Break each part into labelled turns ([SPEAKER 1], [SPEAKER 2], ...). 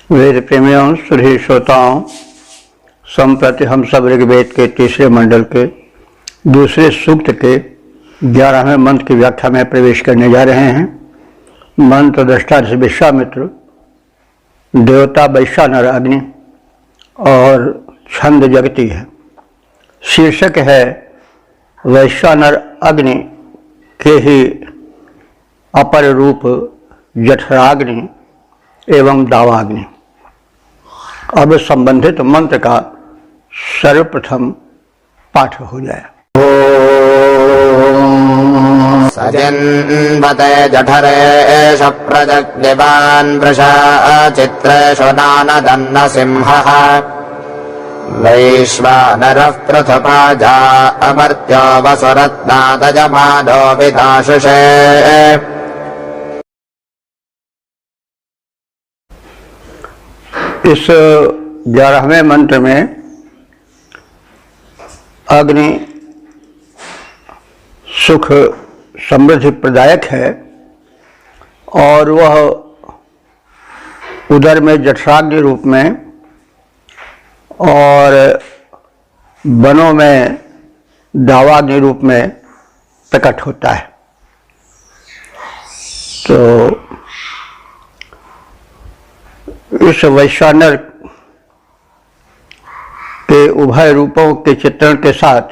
[SPEAKER 1] वेद प्रेमियों, सुधी श्रोताओं, संप्रति हम सब ऋग्वेद के तीसरे मंडल के दूसरे सूक्त के 11वें मंत्र की व्याख्या में प्रवेश करने जा रहे हैं। मंत्र दृष्टा से विश्वामित्र, देवता वैश्वानर अग्नि और छंद जगती है। शीर्षक है वैश्वानर अग्नि के ही अपर रूप जठराग्नि एवं दावाग्नि। अब संबंधित मंत्र का सर्वप्रथम पाठ हो जाए।
[SPEAKER 2] सजन्वते जठरेश प्रजग्निवान् वृषा चित्रेषु नानदन्न सिंहः वैश्वानरः पृथुपाजा अमर्त्यो वसुरत्नादजमानो विदाशुषे।
[SPEAKER 1] इस 11वें मंत्र में अग्नि सुख समृद्धि प्रदायक है और वह उदर में जठराग्नि रूप में और वनों में दावाग्नि रूप में प्रकट होता है। तो इस वैश्वानर के उभय रूपों के चित्रण के साथ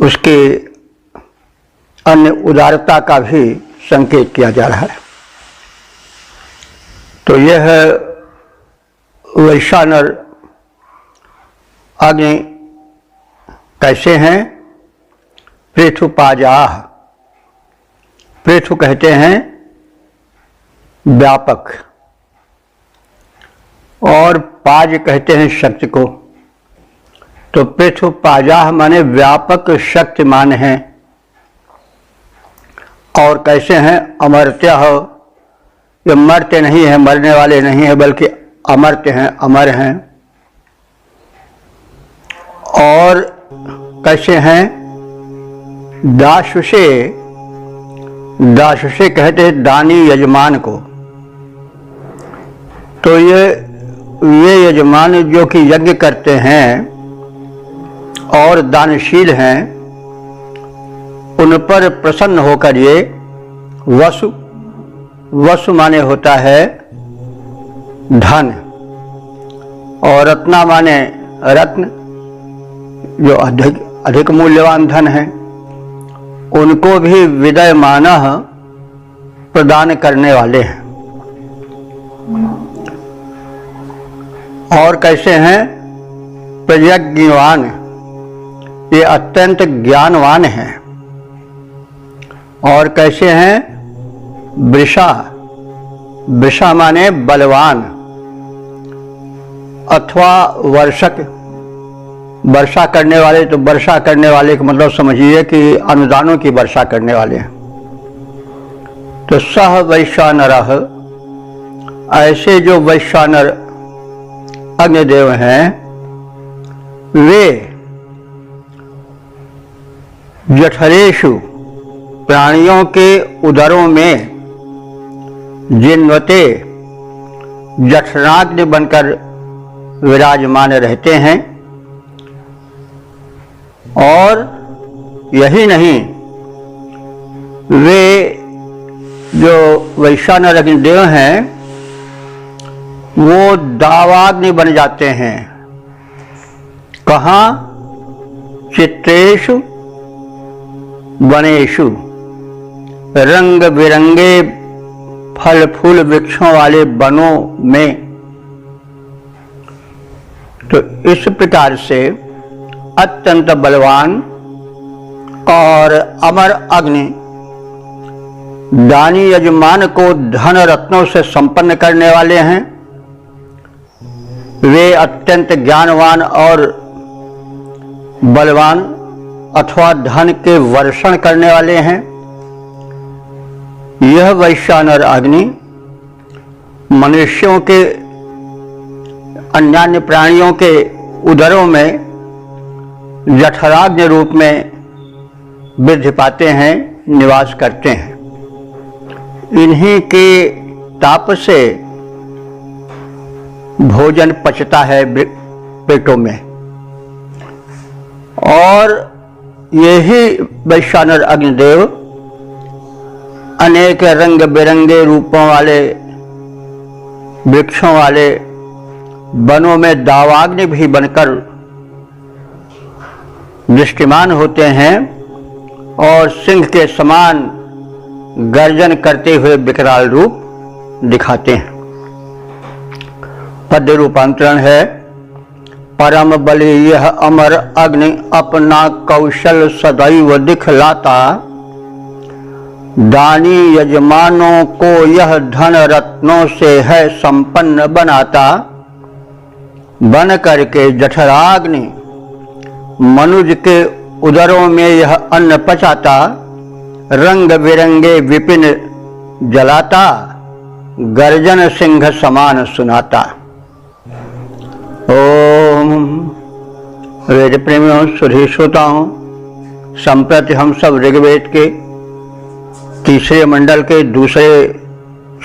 [SPEAKER 1] उसकी अन्य उदारता का भी संकेत किया जा रहा है। तो यह वैश्वानर अग्नि कैसे हैं? पृथुपाजाह, पृथु कहते हैं व्यापक और पाज कहते हैं शक्ति को। तो पृथुपाजाह माने व्यापक शक्तिमान हैं। और कैसे हैं? अमर्त्य हो, ये मरते नहीं हैं, मरने वाले नहीं हैं, बल्कि अमर्त्य हैं, अमर हैं। और कैसे हैं? दाशुषे, दाशुषे कहते हैं दानी यजमान को। तो ये यजमान जो कि यज्ञ करते हैं और दानशील हैं, उन पर प्रसन्न होकर ये वसु, वसु माने होता है धन, और रत्ना माने रत्न, जो अधिक मूल्यवान धन है, उनको भी विदयमानः प्रदान करने वाले हैं। और कैसे हैं? प्रज्ञावान, ये अत्यंत ज्ञानवान हैं। और कैसे हैं? वृषा, वृषा माने बलवान अथवा वर्षक, वर्षा करने वाले। तो वर्षा करने वाले का मतलब समझिए कि अनुदानों की वर्षा करने वाले हैं। तो सह वैश्वानरः, ऐसे जो वैश्वानर अग्निदेव हैं, वे जठरेषु, प्राणियों के उदरों में, जिन्वते, जठराग्नि बनकर विराजमान रहते हैं। और यही नहीं, वे जो वैश्वानर अग्निदेव हैं वो दावाग्नि बन जाते हैं। कहाँ? चित्रेषु वनेषु, रंग बिरंगे फल फूल वृक्षों वाले वनों में। तो इस प्रकार से अत्यंत बलवान और अमर अग्नि दानी यजमान को धन रत्नों से संपन्न करने वाले हैं। वे अत्यंत ज्ञानवान और बलवान अथवा धन के वर्षण करने वाले हैं। यह वैश्वानर अग्नि मनुष्यों के, अन्यान्य प्राणियों के उदरों में जठराग्नि रूप में वृद्धि पाते हैं, निवास करते हैं। इन्हीं के ताप से भोजन पचता है पेटों में, और यही वैश्वानर अग्निदेव अनेक रंग बिरंगे रूपों वाले, वृक्षों वाले, वनों में दावाग्नि भी बनकर दृष्टिमान होते हैं और सिंह के समान गर्जन करते हुए विकराल रूप दिखाते हैं। पद्य रूपांतरण है, परम बलि यह अमर अग्नि अपना कौशल सदैव दिखलाता, दानी यजमानों को यह धन रत्नों से है संपन्न बनाता, बन करके जठराग्नि मनुज के उदरों में यह अन्न पचाता, रंग बिरंगे विपिन जलाता, गर्जन सिंह समान सुनाता। ओम वेद प्रेमियों, सुधी श्रोताओं, संप्रति हम सब ऋग्वेद के तीसरे मंडल के दूसरे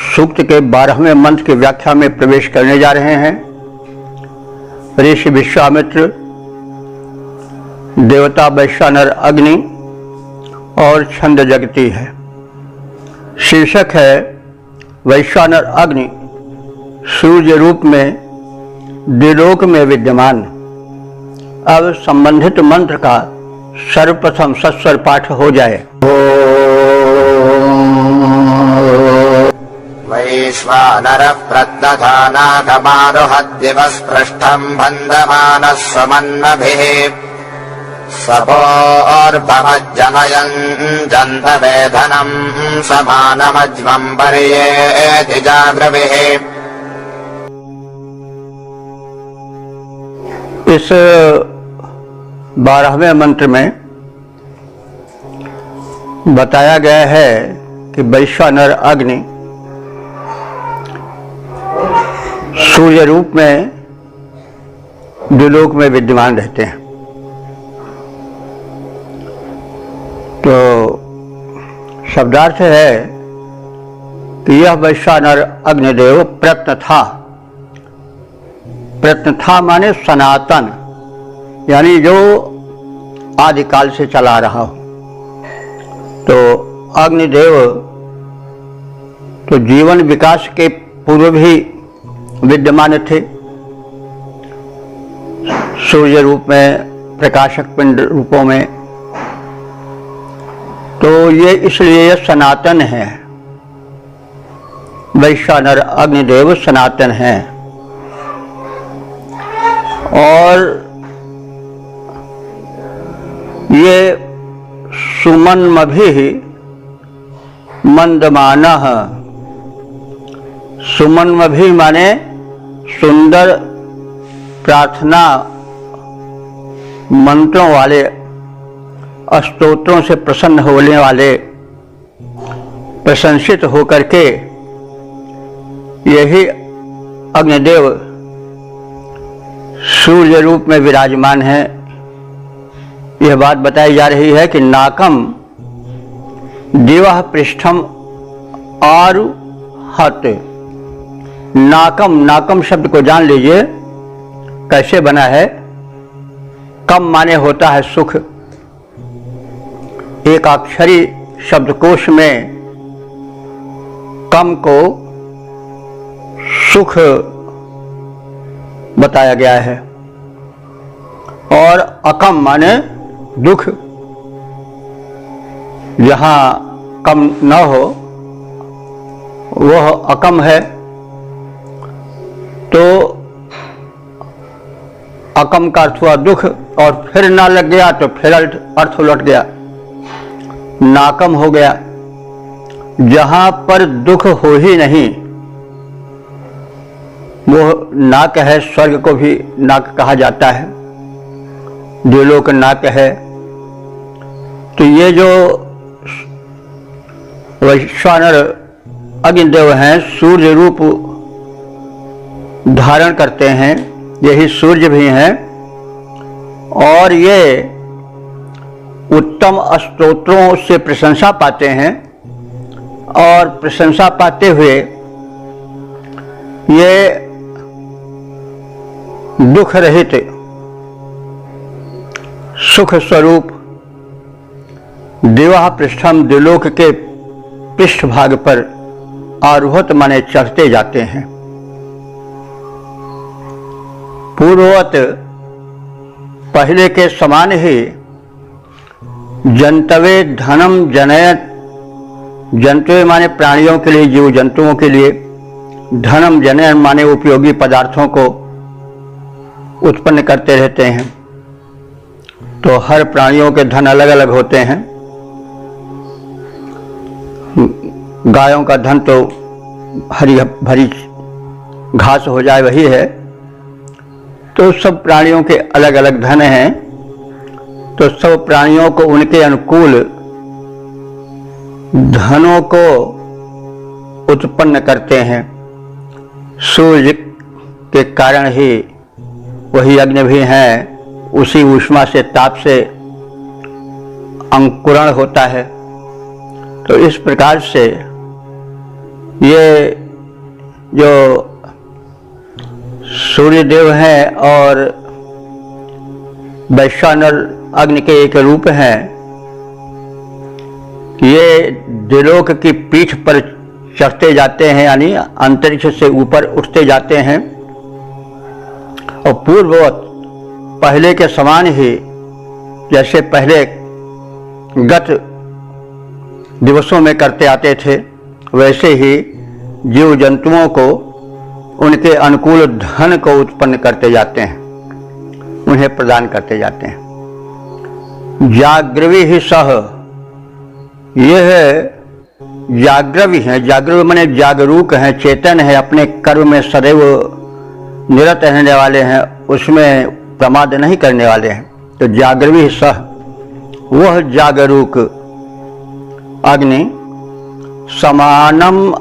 [SPEAKER 1] सूक्त के 12वें मंत्र की व्याख्या में प्रवेश करने जा रहे हैं। ऋषि विश्वामित्र, देवता वैश्वानर अग्नि और छंद जगती है। शीर्षक है वैश्वानर अग्नि सूर्य रूप में द्विलोक में विद्यमान। अब संबंधित मंत्र का सर्वप्रथम सस्वर पाठ हो जाए।
[SPEAKER 2] वैश्वानरः प्रद्दधानागमारोहद्दिवस्पृष्ठम् बन्धमानः स्वमन्मभिः, सपोर्भवज्जनयन् जन्तवेधनम् समानमज्मम् पर्येति जागृभिः।
[SPEAKER 1] इस 12वें मंत्र में बताया गया है कि वैश्वानर अग्नि सूर्य रूप में द्विलोक में विद्यमान रहते हैं। तो शब्दार्थ है कि यह वैश्वानर अग्निदेव प्रत्न था। प्रत्न था माने सनातन, यानी जो आदिकाल से चला रहा हो। तो अग्निदेव तो जीवन विकास के पूर्व ही विद्यमान थे, सूर्य रूप में, प्रकाशक पिंड रूपों में। तो ये इसलिए सनातन है, वैश्वानर अग्निदेव सनातन हैं। और ये सुमन्मभिः मंदमानः, सुमन्मभिः माने सुंदर प्रार्थना मंत्रों वाले, स्तोत्रों से प्रसन्न होने वाले, प्रशंसित होकर के यही अग्निदेव सूर्य रूप में विराजमान है। यह बात बताई जा रही है कि नाकम दिवः पृष्ठम आरुहत। नाकम, नाकम शब्द को जान लीजिए कैसे बना है। कम माने होता है सुख। एक अक्षरी शब्दकोश में कम को सुख बताया गया है, और अकम माने दुख। जहां कम न हो वह अकम है। तो अकम का अर्थ हुआ दुख, और फिर ना लग गया तो फिर अर्थ उलट गया, नाकम हो गया। जहां पर दुख हो ही नहीं वो नाक है। स्वर्ग को भी नाक कहा जाता है, द्विलोक नाक है। तो ये जो वैश्वानर अग्निदेव हैं, सूर्य रूप धारण करते हैं, यही सूर्य भी हैं। और ये उत्तम स्तोत्रों से प्रशंसा पाते हैं और प्रशंसा पाते हुए ये दुख रहित सुख स्वरूप दिवा पृष्ठम द्विलोक के पृष्ठभाग पर आरोहत माने चढ़ते जाते हैं। पूर्ववत पहले के समान ही जंतवे धनम जनयत, जंतवे माने प्राणियों के लिए, जीव जंतुओं के लिए, धनम जनयन माने उपयोगी पदार्थों को उत्पन्न करते रहते हैं। तो हर प्राणियों के धन अलग अलग होते हैं। गायों का धन तो हरी भरी घास हो जाए वही है। तो सब प्राणियों के अलग अलग धन हैं। तो सब प्राणियों को उनके अनुकूल धनों को उत्पन्न करते हैं। सूर्य के कारण ही वही अग्नि भी हैं, उसी ऊष्मा से, ताप से अंकुरण होता है। तो इस प्रकार से ये जो सूर्यदेव हैं और वैश्वानर अग्नि के एक रूप हैं, ये द्विलोक की पीठ पर चढ़ते जाते हैं, यानी अंतरिक्ष से ऊपर उठते जाते हैं। और पूर्ववत पहले के समान ही, जैसे पहले गत दिवसों में करते आते थे, वैसे ही जीव जंतुओं को उनके अनुकूल धन को उत्पन्न करते जाते हैं, उन्हें प्रदान करते जाते हैं। जागृवी ही सह, यह जागृवी हैं। जागृवी माने जागरूक हैं, चेतन है, अपने कर्म में सदैव निरत रहने वाले हैं, उसमें प्रमाद नहीं करने वाले हैं। तो जागृवी सह, वह जागरूक अग्नि समानम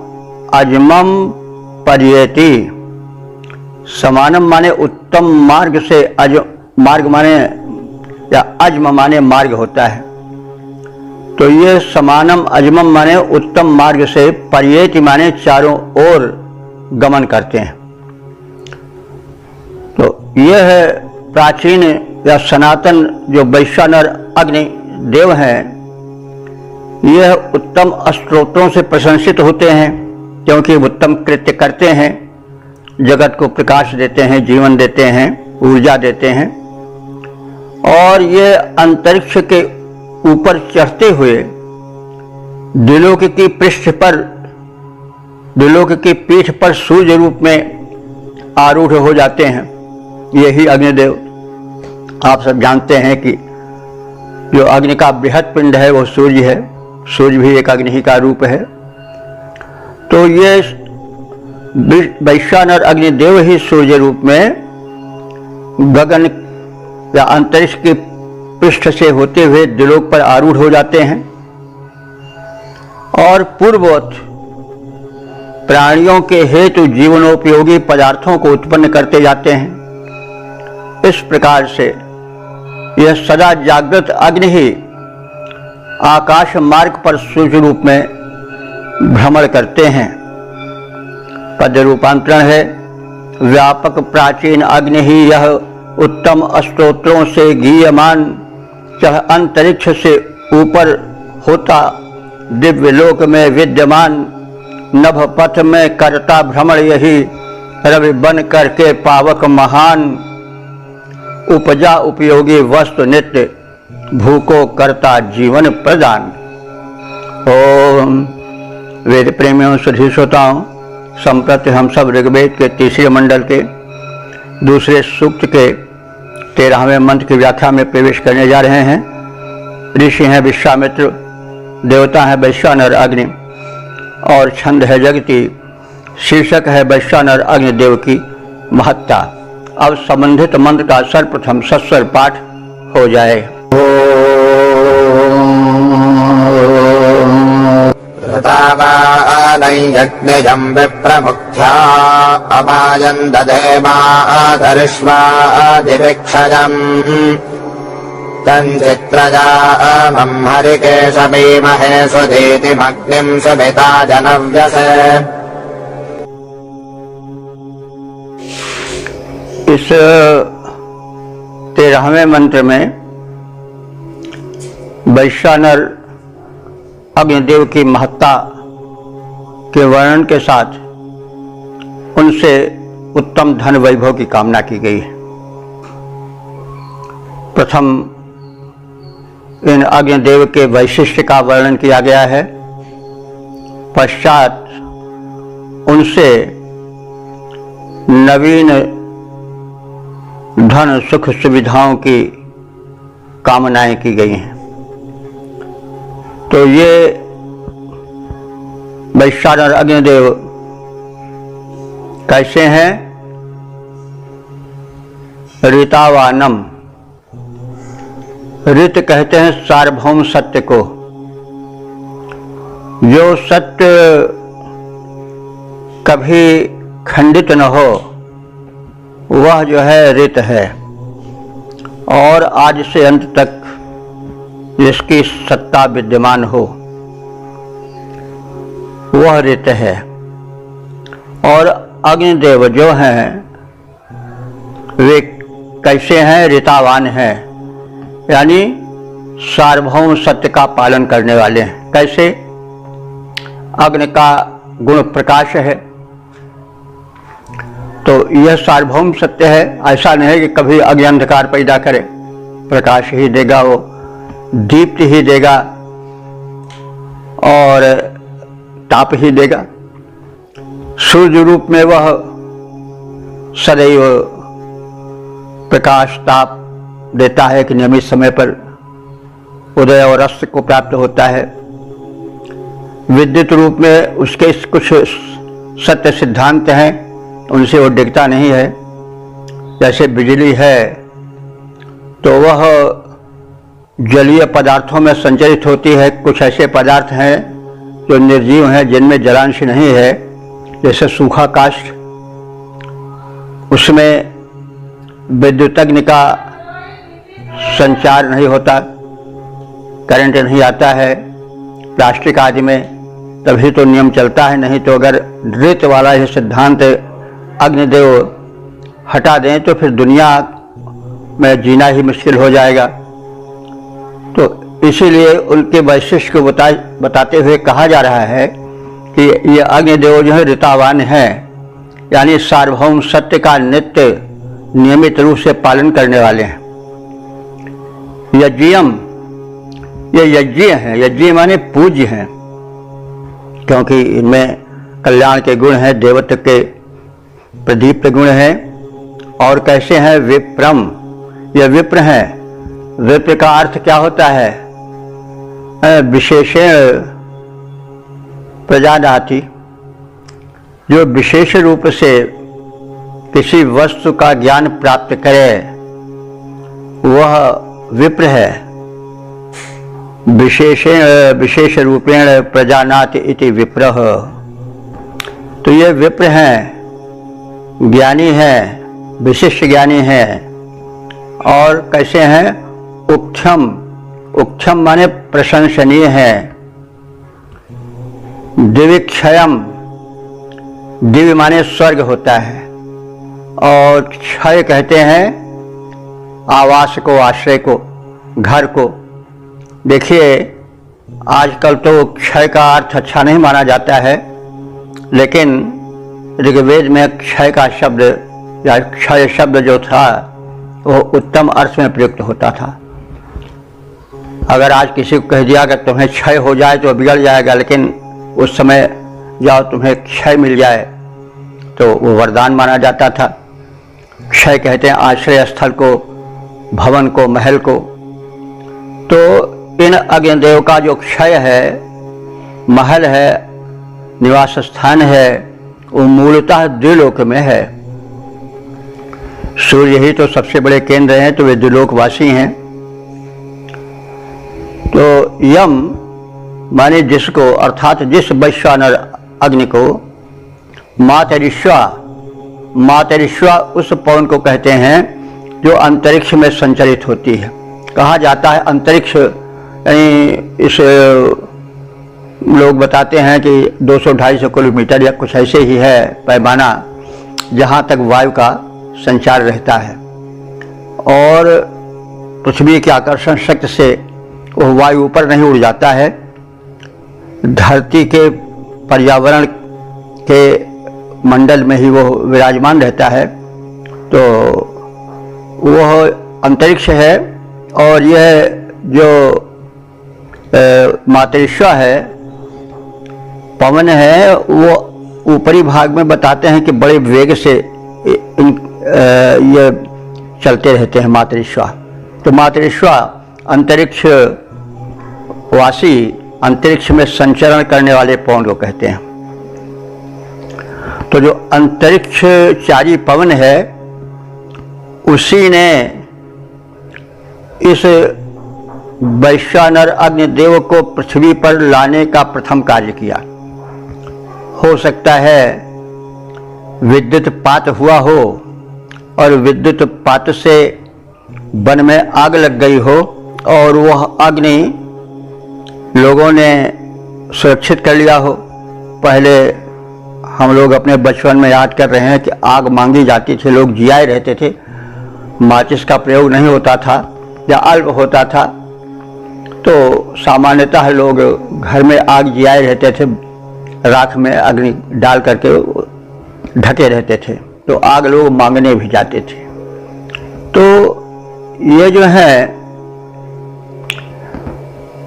[SPEAKER 1] अजमम पर्येति। समानम माने उत्तम मार्ग से, मार्ग माने या अजम माने मार्ग होता है। तो ये समानम अजमम माने उत्तम मार्ग से, पर्येति माने चारों ओर गमन करते हैं। तो यह है प्राचीन या सनातन जो वैश्वानर अग्नि देव हैं। यह उत्तम स्तोत्रों से प्रशंसित होते हैं, क्योंकि उत्तम कृत्य करते हैं, जगत को प्रकाश देते हैं, जीवन देते हैं, ऊर्जा देते हैं। और ये अंतरिक्ष के ऊपर चढ़ते हुए द्विलोक की पृष्ठ पर, द्विलोक की पीठ पर सूर्य रूप में आरूढ़ हो जाते हैं। यही अग्निदेव, आप सब जानते हैं कि जो अग्नि का बृहद पिंड है वो सूर्य है। सूर्य भी एक अग्नि ही का रूप है। तो ये वैश्वानर अग्निदेव ही सूर्य रूप में गगन या अंतरिक्ष की पृष्ठ से होते हुए द्विलोक पर आरूढ़ हो जाते हैं और पूर्ववत प्राणियों के हेतु जीवनोपयोगी पदार्थों को उत्पन्न करते जाते हैं। इस प्रकार से यह सदा जागृत अग्नि ही आकाश मार्ग पर सूर्य रूप में भ्रमण करते हैं। पद रूपांतरण है, व्यापक प्राचीन अग्नि ही यह उत्तम स्तोत्रों से गीयमान, चाहे अंतरिक्ष से ऊपर होता, दिव्य लोक में विद्यमान, नभ पथ में करता भ्रमण यही, रवि बन करके पावक महान, उपजा उपयोगी वस्तु नित्य, भूको करता जीवन प्रदान। ओम वेद प्रेमियों सुधी श्रोताओं, संप्रति हम सब ऋग्वेद के तीसरे मंडल के दूसरे सूक्त के 13वें मंत्र की व्याख्या में प्रवेश करने जा रहे हैं। ऋषि हैं विश्वामित्र, देवता है वैश्वानर अग्नि और छंद है जगती। शीर्षक है वैश्वानर अग्निदेव की महत्ता। अब संबंधित मंत्र का सर्वप्रथम सस्वर पाठ हो जाए।
[SPEAKER 2] यज्ञजं विप्रमुख्या अमायन्द देवादर्श्वादिभिक्षजम् तम् चित्रजामम् हरिकेशमीमहे सुधीतिमग्निम् सुमिता जनव्यसे।
[SPEAKER 1] इस 13वें मंत्र में वैश्वानर अग्निदेव की महत्ता के वर्णन के साथ उनसे उत्तम धन वैभव की कामना की गई है। प्रथम इन अग्निदेव के वैशिष्ट्य का वर्णन किया गया है, पश्चात उनसे नवीन धन सुख सुविधाओं की कामनाएं की गई हैं। तो ये वैश्वानर अग्निदेव कैसे हैं? ऋतावानम, ऋत कहते हैं सार्वभौम सत्य को। जो सत्य कभी खंडित न हो वह जो है ऋत है, और आज से अंत तक जिसकी सत्ता विद्यमान हो वह ऋत है। और अग्निदेव जो हैं वे कैसे हैं? ऋतावान हैं, यानी सार्वभौम सत्य का पालन करने वाले हैं। कैसे? अग्नि का गुण प्रकाश है, तो यह सार्वभौम सत्य है। ऐसा नहीं है कि कभी अग्नि अंधकार पैदा करे, प्रकाश ही देगा, वो दीप्ति ही देगा और ताप ही देगा। सूर्य रूप में वह सदैव प्रकाश ताप देता है कि नियमित समय पर उदय और अस्त को प्राप्त होता है। विद्युत रूप में उसके कुछ सत्य सिद्धांत हैं, उनसे वो डिगता नहीं है। जैसे बिजली है तो वह जलीय पदार्थों में संचरित होती है। कुछ ऐसे पदार्थ हैं जो निर्जीव हैं, जिनमें जलांश नहीं है, जैसे सूखा काष्ठ, उसमें विद्युतग्नि का संचार नहीं होता, करंट नहीं आता है। प्लास्टिक आदि में तभी तो नियम चलता है, नहीं तो अगर ऋत वाला यह सिद्धांत अग्निदेव हटा दें तो फिर दुनिया में जीना ही मुश्किल हो जाएगा। तो इसीलिए उनके वैशिष्ट्य को बताते हुए कहा जा रहा है कि ये अग्निदेव जो है ऋतावान है, यानी सार्वभौम सत्य का नित्य नियमित रूप से पालन करने वाले हैं। यज्ञियम, ये यज्ञ हैं, यज्ञ माने पूज्य हैं, क्योंकि इनमें कल्याण के गुण हैं, देवत्व के प्रदीप्त गुण हैं। और कैसे हैं? विप्रम, ये विप्र हैं। विप्र का अर्थ क्या होता है? विशेषण प्रजानाति, जो विशेष रूप से किसी वस्तु का ज्ञान प्राप्त करे वह विप्र है। विशेष रूपेण प्रजानाति इति विप्रः, तो ये विप्र हैं, ज्ञानी हैं, विशिष्ट ज्ञानी हैं। और कैसे हैं? उक्थम, उक्थम माने प्रशंसनीय है। दिव्यक्षयम, दिव्य माने स्वर्ग होता है, और क्षय कहते हैं आवास को, आश्रय को, घर को। देखिए आजकल तो क्षय का अर्थ अच्छा नहीं माना जाता है, लेकिन ऋग्वेद में क्षय का शब्द या क्षय शब्द जो था वो उत्तम अर्थ में प्रयुक्त होता था। अगर आज किसी को कह दिया कि तुम्हें क्षय हो जाए तो बिगड़ जाएगा, लेकिन उस समय जाओ तुम्हें क्षय मिल जाए तो वो वरदान माना जाता था। क्षय कहते हैं आश्रय स्थल को, भवन को, महल को। तो इन अग्निदेव का जो क्षय है, महल है, निवास स्थान है, वो मूलतः द्विलोक में है। सूर्य ही तो सबसे बड़े केंद्र हैं, तो वे द्विलोकवासी हैं। तो यम माने जिसको, अर्थात जिस वैश्वानर अग्नि को, मातरिश्वा, मातरिश्वा उस पवन को कहते हैं जो अंतरिक्ष में संचरित होती है। कहा जाता है अंतरिक्ष, यानी इस लोग बताते हैं कि 200-250 किलोमीटर या कुछ ऐसे ही है पैमाना जहाँ तक वायु का संचार रहता है, और पृथ्वी के आकर्षण शक्ति से वह वायु ऊपर नहीं उड़ जाता है, धरती के पर्यावरण के मंडल में ही वो विराजमान रहता है। तो वह अंतरिक्ष है। और यह जो मातृश्व है, पवन है, वो ऊपरी भाग में बताते हैं कि बड़े वेग से ये चलते रहते हैं मातृश्व। तो मातृश्व अंतरिक्ष वासी, अंतरिक्ष में संचरण करने वाले पवन को कहते हैं। तो जो अंतरिक्षचारी पवन है, उसी ने इस वैश्वानर अग्निदेव को पृथ्वी पर लाने का प्रथम कार्य किया। हो सकता है विद्युत पात हुआ हो और विद्युत पात से वन में आग लग गई हो, और वह अग्नि लोगों ने सुरक्षित कर लिया हो। पहले हम लोग अपने बचपन में याद कर रहे हैं कि आग मांगी जाती थी, लोग जियाए रहते थे, माचिस का प्रयोग नहीं होता था या अल्प होता था। तो सामान्यतः लोग घर में आग जियाए रहते थे, राख में अग्नि डाल करके ढके रहते थे, तो आग लोग मांगने भी जाते थे। तो ये जो है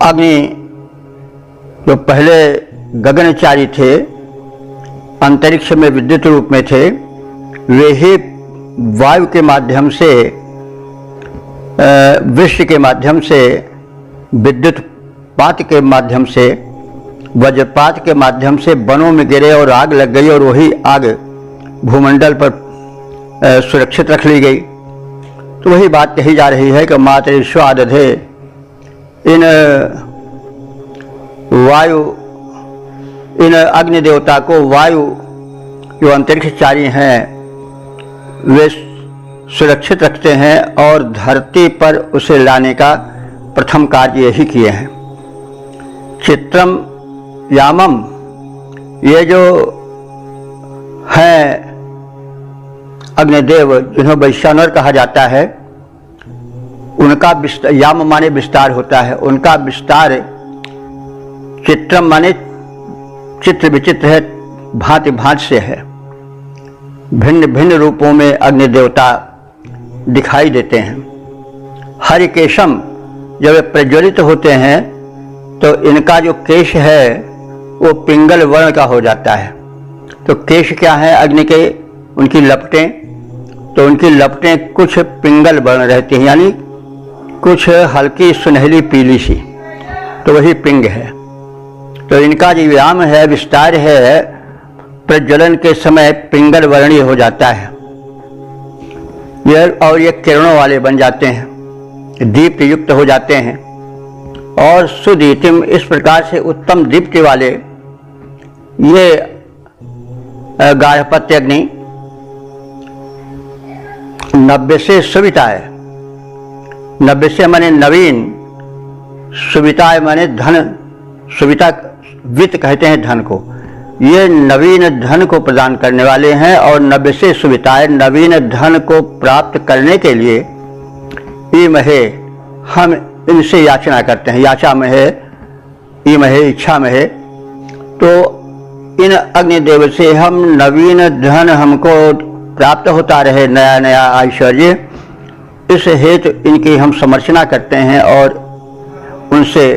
[SPEAKER 1] अग्नि, जो पहले गगनचारी थे, अंतरिक्ष में विद्युत रूप में थे, वे ही वायु के माध्यम से, वृष्टि के माध्यम से, विद्युत पात के माध्यम से, वज्रपात के माध्यम से वनों में गिरे और आग लग गई, और वही आग भूमंडल पर सुरक्षित रख ली गई। तो वही बात कही जा रही है कि मातृश्वा दधे, इन वायु, इन अग्नि देवता को वायु जो अंतरिक्षचारी हैं वे सुरक्षित रखते हैं, और धरती पर उसे लाने का प्रथम कार्य यही किए हैं। चित्रम यामम, ये जो हैं अग्निदेव, जिन्हें वैश्वानर कहा जाता है, उनका विस्तार, याम माने विस्तार होता है, उनका विस्तार चित्रम माने चित्र विचित्र है, भांति भांति से है। भिन्न भिन्न रूपों में अग्नि देवता दिखाई देते हैं। हरिकेशम, जब वे प्रज्वलित होते हैं तो इनका जो केश है वो पिंगल वर्ण का हो जाता है। तो केश क्या है अग्नि के? उनकी लपटें, तो उनकी लपटें कुछ पिंगल वर्ण रहती हैं, यानी कुछ हल्की सुनहली पीली सी, तो वही पिंग है। तो इनका जो व्यायाम है, विस्तार है, प्रज्वलन के समय पिंगल वर्णीय हो जाता है और ये किरणों वाले बन जाते हैं, दीप्त युक्त हो जाते हैं। और सुदीप्तिम, इस प्रकार से उत्तम दीप्ति वाले ये गार्हपत्य अग्नि 90 से सुविताए, 90 से माने नवीन, सुविताए माने धन, सुविता वित्त कहते हैं धन को, ये नवीन धन को प्रदान करने वाले हैं। और 90 से सुविताएं, नवीन धन को प्राप्त करने के लिए ईमहे, हम इनसे याचना करते हैं, याचा में है, ईमहे इच्छा में है। तो इन अग्निदेव से हम नवीन धन हमको प्राप्त होता रहे, नया नया ऐश्वर्य, इस हेतु इनकी हम समर्चना करते हैं और उनसे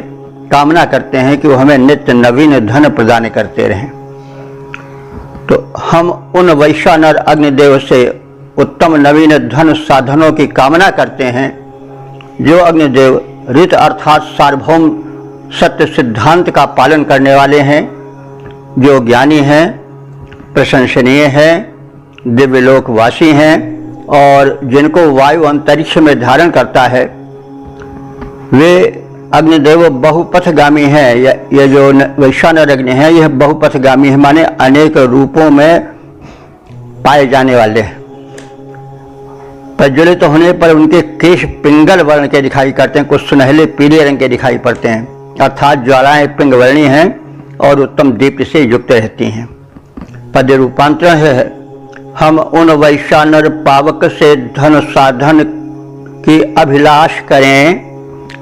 [SPEAKER 1] कामना करते हैं कि वो हमें नित्य नवीन धन प्रदान करते रहें। तो हम उन वैश्वानर अग्निदेव से उत्तम नवीन धन साधनों की कामना करते हैं, जो अग्निदेव ऋत अर्थात सार्वभौम सत्य सिद्धांत का पालन करने वाले हैं, जो ज्ञानी हैं, प्रशंसनीय हैं, दिव्यलोकवासी हैं, और जिनको वायु अंतरिक्ष में धारण करता है, वे अग्निदेव बहुपथगामी है। ये जो वैश्वानर अग्नि है, यह बहुपथगामी है, माने अनेक रूपों में पाए जाने वाले हैं। प्रज्वलित होने पर उनके केश पिंगल वर्ण के दिखाई करते हैं, कुछ सुनहले पीले रंग के दिखाई पड़ते हैं, अर्थात ज्वालाएं पिंगवर्णी हैं और उत्तम दीप्ति से युक्त रहती हैं। पद्य रूपांतरण है, हम उन वैश्वानर पावक से धन साधन की अभिलाष करें,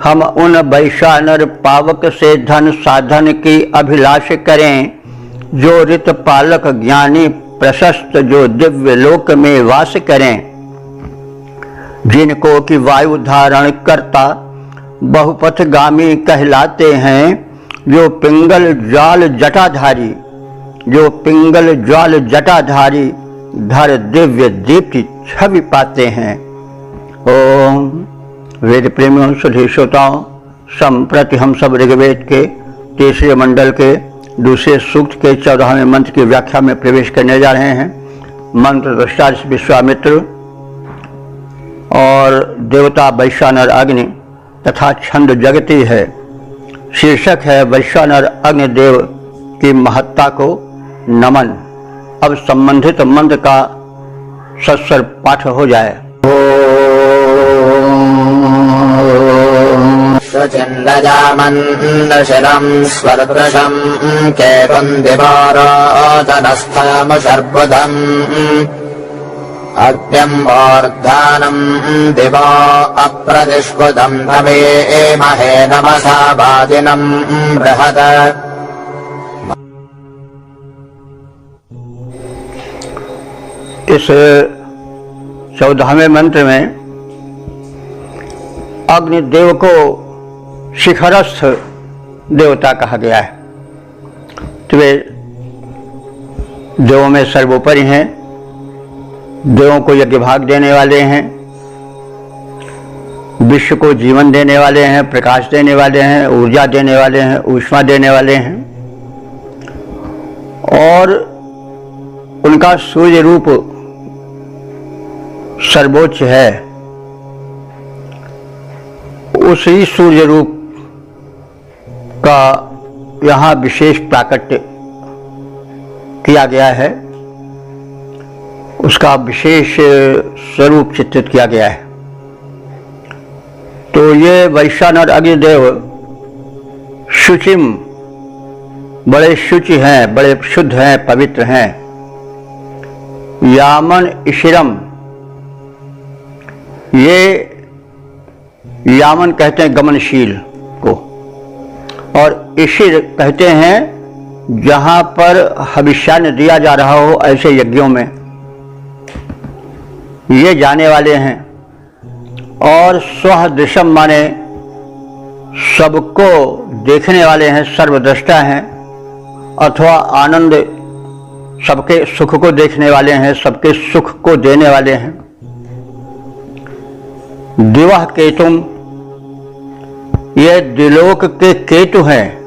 [SPEAKER 1] हम उन वैश्वानर पावक से धन साधन की अभिलाष करें, जो ऋत पालक ज्ञानी प्रशस्त जो दिव्य लोक में वास करें, जिनको कि वायु धारण करता बहुपथगामी कहलाते हैं, जो पिंगल ज्वाल जटाधारी, जो पिंगल ज्वाल जटाधारी धर दिव्य दीप्ति छवि पाते हैं। ओम वेद प्रेमियों सुधी श्रोताओं, संप्रति हम सब ऋग्वेद के तीसरे मंडल के दूसरे सूक्त के 14वें मंत्र की व्याख्या में प्रवेश करने जा रहे हैं। मंत्र दृष्टा विश्वामित्र और देवता वैश्वानर अग्नि तथा छंद जगती है। शीर्षक है वैश्वानर अग्निदेव की महत्ता को नमन। अब संबंधित मंत्र का सस्वर पाठ हो जाए।
[SPEAKER 2] सुचिन्दजामन्दशिरं स्वर्दृशं केतुन्दिवारातनस्थमशर्बुदम् अग्न्यम्बोर्धानं दिवा अप्रतिष्पुदं नमेमहे नमसा वाजिनं बृहत्।
[SPEAKER 1] इस 14वें मंत्र में अग्निदेव को शिखरस्थ देवता कहा गया है। तो वे देवों में सर्वोपरि हैं, देवों को यज्ञ भाग देने वाले हैं, विश्व को जीवन देने वाले हैं, प्रकाश देने वाले हैं, ऊर्जा देने वाले हैं, ऊष्मा देने वाले हैं, और उनका सूर्य रूप सर्वोच्च है। उसी सूर्य रूप का यहाँ विशेष प्राकट्य किया गया है, उसका विशेष स्वरूप चित्रित किया गया है। तो ये वैश्वानर अग्निदेव शुचिम, बड़े शुचि हैं, बड़े शुद्ध हैं, पवित्र हैं। यामन ईशिरम, ये यामन कहते हैं गमनशील को, और ईशिर कहते हैं जहां पर हविष्यान्न दिया जा रहा हो ऐसे यज्ञों में ये जाने वाले हैं। और स्वदृशम माने सबको देखने वाले हैं, सर्वद्रष्टा हैं, अथवा आनंद सबके सुख को देखने वाले हैं, सबके सुख को देने वाले हैं। दिवा केतुम, ये द्विलोक के केतु हैं,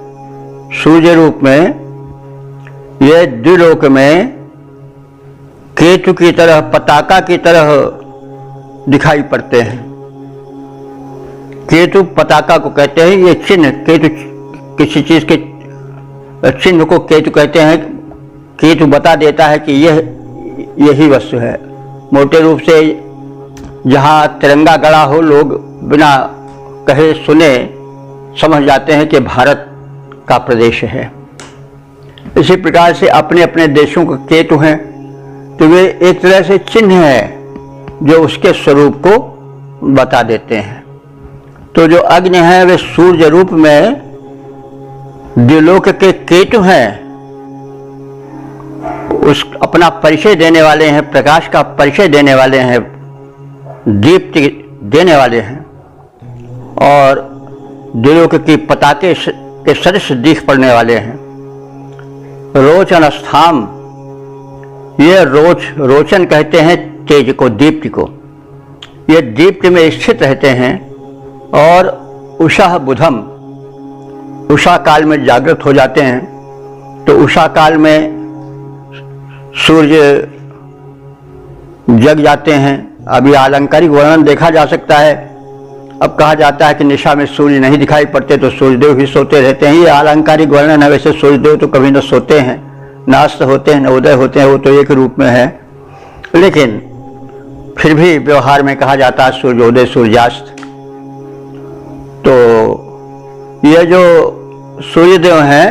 [SPEAKER 1] सूर्य रूप में ये द्विलोक में केतु की तरह, पताका की तरह दिखाई पड़ते हैं। केतु पताका को कहते हैं, ये चिन्ह, केतु किसी चीज के चिन्ह को केतु कहते हैं। केतु बता देता है कि यही वस्तु है। मोटे रूप से जहाँ तिरंगा गड़ा हो, लोग बिना कहे सुने समझ जाते हैं कि भारत का प्रदेश है। इसी प्रकार से अपने अपने देशों के केतु हैं, तो वे एक तरह से चिन्ह है जो उसके स्वरूप को बता देते हैं। तो जो अग्नि है वे सूर्य रूप में द्विलोक के केतु हैं, उस अपना परिचय देने वाले हैं, प्रकाश का परिचय देने वाले हैं, दीप्ति देने वाले हैं, और द्विलोक की पताके के सदृश दिख पड़ने वाले हैं। रोचन स्थाम, ये रोचन कहते हैं तेज को, दीप्ति को। ये दीप्ति में स्थित रहते हैं। और उषा बुधम, उषा काल में जागृत हो जाते हैं। तो उषा काल में सूर्य जग जाते हैं। अभी अलंकारिक वर्णन देखा जा सकता है। अब कहा जाता है कि निशा में सूर्य नहीं दिखाई पड़ते तो सूर्यदेव भी सोते रहते हैं। ये अलंकारिक वर्णन है। वैसे सूर्यदेव तो कभी न सोते हैं, न अस्त होते हैं, न उदय होते हैं, वो तो एक रूप में है। लेकिन फिर भी व्यवहार में कहा जाता है सूर्योदय सूर्यास्त। तो ये जो सूर्यदेव हैं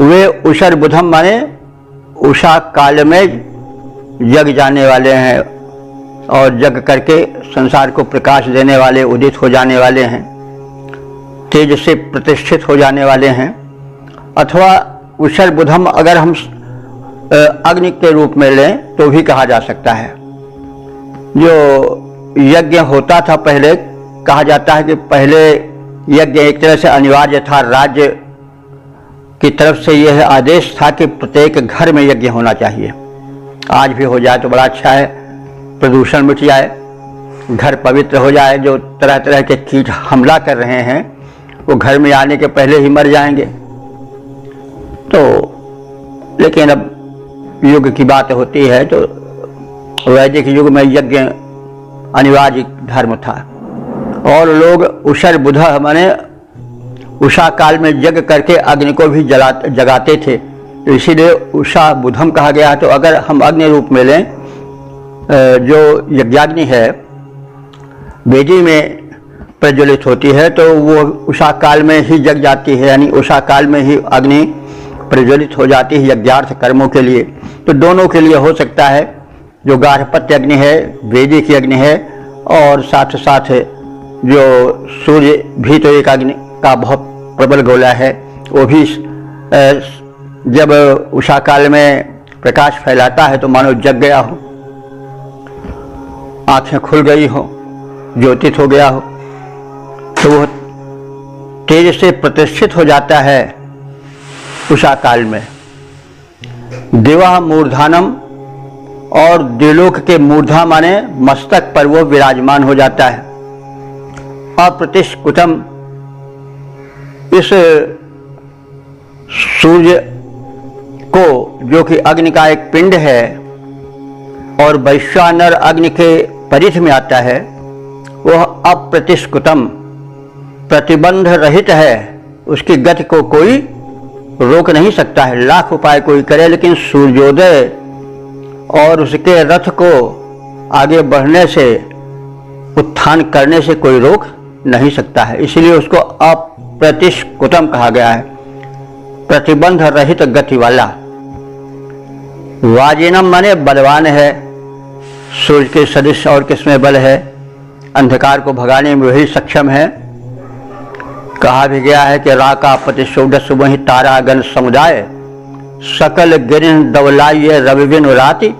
[SPEAKER 1] वे उषर बुधम माने उषा काल में जग जाने वाले हैं और जग करके संसार को प्रकाश देने वाले, उदित हो जाने वाले हैं, तेज से प्रतिष्ठित हो जाने वाले हैं। अथवा उषर बुधम अगर हम अग्नि के रूप में लें तो भी कहा जा सकता है। जो यज्ञ होता था पहले, कहा जाता है कि पहले यज्ञ एक तरह से अनिवार्य था, राज्य की तरफ से यह आदेश था कि प्रत्येक घर में यज्ञ होना चाहिए। आज भी हो जाए तो बड़ा अच्छा है, प्रदूषण मिट जाए, घर पवित्र हो जाए। जो तरह तरह के कीट हमला कर रहे हैं वो घर में आने के पहले ही मर जाएंगे। तो लेकिन अब युग की बात होती है, तो वैदिक युग में यज्ञ अनिवार्य धर्म था और लोग उषर बुध माने उषा काल में यज्ञ करके अग्नि को भी जगाते थे, तो इसीलिए उषा बुधम कहा गया। तो अगर हम अग्नि रूप में लें, जो यज्ञाग्नि है वेदी में प्रज्वलित होती है तो वो उषा काल में ही जग जाती है, यानी उषा काल में ही अग्नि प्रज्वलित हो जाती है यज्ञार्थ कर्मों के लिए। तो दोनों के लिए हो सकता है, जो गार्हपत्य अग्नि है, वेदी की अग्नि है, और साथ साथ जो सूर्य भी तो एक अग्नि का बहुत प्रबल गोला है, वो भी जब उषा काल में प्रकाश फैलाता है तो मानो जग गया हो, आंखें खुल गई हो, ज्योतित हो गया हो, तो वो तेज से प्रतिष्ठित हो जाता है उषा काल में। दिवा मूर्धानम, और दिलोक के मूर्धा माने मस्तक पर वो विराजमान हो जाता है। अप्रतिष्कुतम, इस सूर्य को जो कि अग्नि का एक पिंड है और वैश्वानर अग्नि के परिधि में आता है, वह अप्रतिष्कुतम प्रतिबंध रहित है, उसकी गति को कोई रोक नहीं सकता है। लाख उपाय कोई करे लेकिन सूर्योदय और उसके रथ को आगे बढ़ने से, उत्थान करने से कोई रोक नहीं सकता है, इसलिए उसको अप्रतिष्कुतम कहा गया है, प्रतिबंध रहित गति वाला। वाजिनम माने बलवान है, सूर्य के सदृश और किसमें बल है, अंधकार को भगाने में वही सक्षम है। कहा भी गया है कि राका प्रतिशोडस वही तारागण समुदाय, सकल गिरिन दवलाइये रविबिन राति